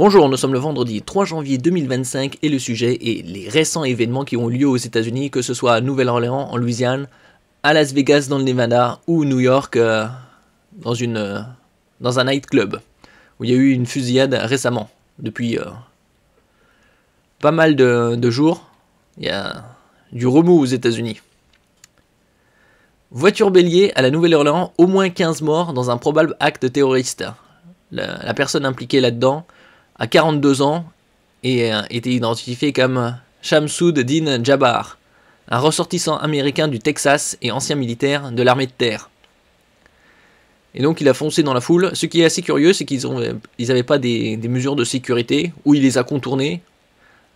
Bonjour, nous sommes le vendredi 3 janvier 2025 et le sujet est les récents événements qui ont lieu aux États-Unis, que ce soit à Nouvelle-Orléans, en Louisiane, à Las Vegas dans le Nevada ou New York dans un nightclub où il y a eu une fusillade récemment. Depuis pas mal de jours, il y a du remous aux États-Unis. Voiture bélier à la Nouvelle-Orléans, au moins 15 morts dans un probable acte terroriste. La personne impliquée là-dedans a 42 ans et a été identifiée comme Shamsuddin Jabbar, un ressortissant américain du Texas et ancien militaire de l'armée de terre. Et donc il a foncé dans la foule. Ce qui est assez curieux, c'est qu'ils n'avaient pas des mesures de sécurité, ou il les a contournées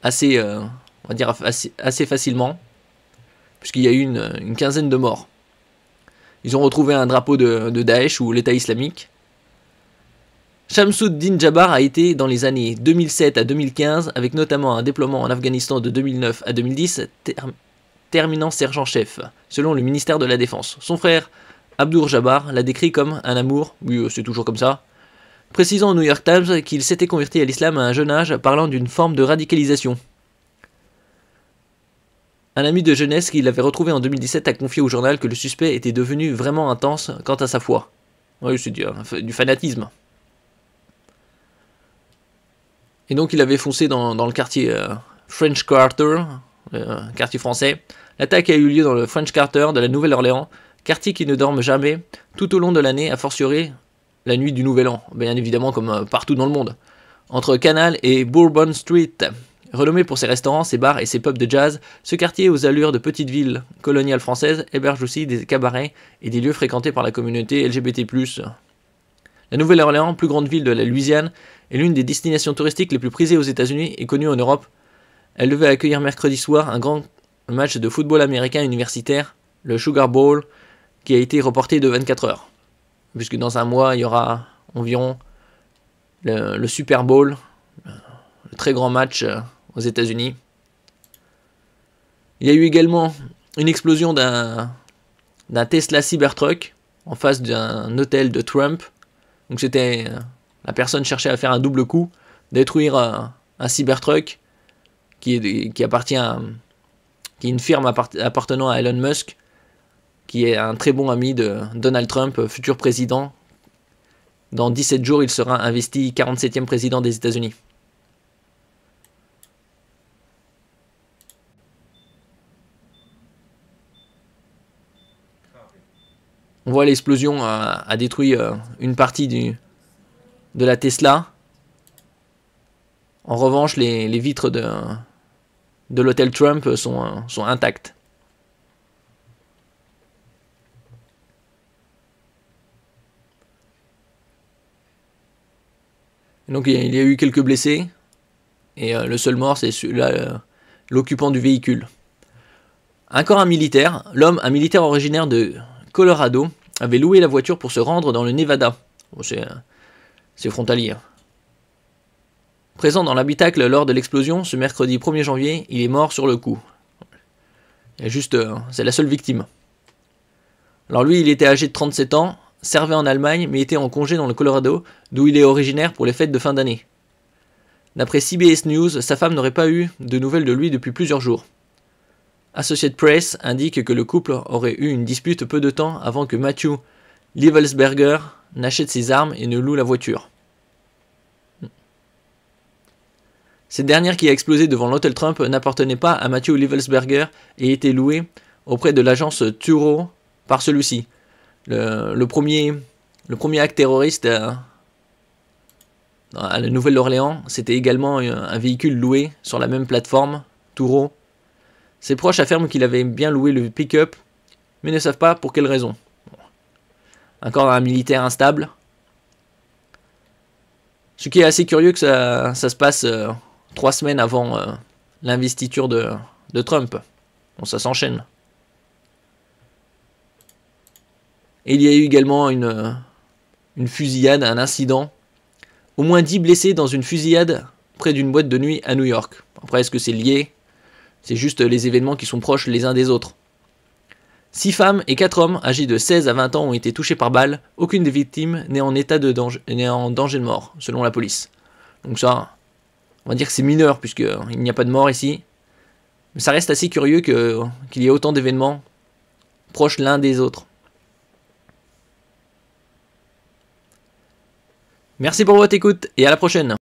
assez, on va dire assez facilement, puisqu'il y a eu une quinzaine de morts. Ils ont retrouvé un drapeau de Daesh ou l'État islamique. Shamsuddin Jabbar a été dans les années 2007 à 2015, avec notamment un déploiement en Afghanistan de 2009 à 2010, terminant sergent-chef, selon le ministère de la Défense. Son frère, Abdur Jabbar, l'a décrit comme un amour, oui c'est toujours comme ça, précisant au New York Times qu'il s'était converti à l'islam à un jeune âge, parlant d'une forme de radicalisation. Un ami de jeunesse qu'il avait retrouvé en 2017 a confié au journal que le suspect était devenu vraiment intense quant à sa foi. Oui, c'est du fanatisme. Et donc il avait foncé dans le quartier French Quarter, quartier français. L'attaque a eu lieu dans le French Quarter de la Nouvelle-Orléans, quartier qui ne dorme jamais tout au long de l'année, a fortiori la nuit du Nouvel An, bien évidemment comme partout dans le monde. Entre Canal et Bourbon Street, renommé pour ses restaurants, ses bars et ses pubs de jazz, ce quartier aux allures de petite ville coloniale française héberge aussi des cabarets et des lieux fréquentés par la communauté LGBT+. La Nouvelle-Orléans, plus grande ville de la Louisiane, est l'une des destinations touristiques les plus prisées aux États-Unis et connue en Europe. Elle devait accueillir mercredi soir un grand match de football américain universitaire, le Sugar Bowl, qui a été reporté de 24 heures. Puisque dans un mois, il y aura environ le Super Bowl, le très grand match aux États-Unis. Il y a eu également une explosion d'un Tesla Cybertruck en face d'un hôtel de Trump. Donc c'était, la personne cherchait à faire un double coup, détruire un Cybertruck qui appartient qui est une firme appartenant à Elon Musk, qui est un très bon ami de Donald Trump, futur président. Dans 17 jours, il sera investi 47e président des États-Unis. On voit l'explosion a détruit une partie de la Tesla. En revanche, les vitres de l'hôtel Trump sont intactes. Donc il y a eu quelques blessés. Et le seul mort, c'est l'occupant du véhicule. Encore un militaire. Un militaire originaire de Colorado avait loué la voiture pour se rendre dans le Nevada. Bon, c'est frontalier. Présent dans l'habitacle lors de l'explosion, ce mercredi 1er janvier, il est mort sur le coup. C'est la seule victime. Alors lui, il était âgé de 37 ans, servait en Allemagne, mais était en congé dans le Colorado, d'où il est originaire pour les fêtes de fin d'année. D'après CBS News, sa femme n'aurait pas eu de nouvelles de lui depuis plusieurs jours. Associated Press indique que le couple aurait eu une dispute peu de temps avant que Matthew Livelsberger n'achète ses armes et ne loue la voiture. Cette dernière qui a explosé devant l'hôtel Trump n'appartenait pas à Matthew Livelsberger et était louée auprès de l'agence Turo par celui-ci. Le premier acte terroriste à la Nouvelle-Orléans, c'était également un véhicule loué sur la même plateforme, Turo. Ses proches affirment qu'il avait bien loué le pick-up, mais ne savent pas pour quelle raison. Encore un militaire instable. Ce qui est assez curieux que ça se passe 3 semaines avant l'investiture de Trump. Bon, ça s'enchaîne. Et il y a eu également une fusillade, un incident. Au moins 10 blessés dans une fusillade près d'une boîte de nuit à New York. Après, est-ce que c'est lié ? C'est juste les événements qui sont proches les uns des autres. 6 femmes et 4 hommes âgés de 16 à 20 ans ont été touchés par balle. Aucune des victimes n'est en danger de mort, selon la police. Donc ça, On va dire que c'est mineur, puisqu'il n'y a pas de mort ici. Mais ça reste assez curieux qu'il y ait autant d'événements proches l'un des autres. Merci pour votre écoute et à la prochaine.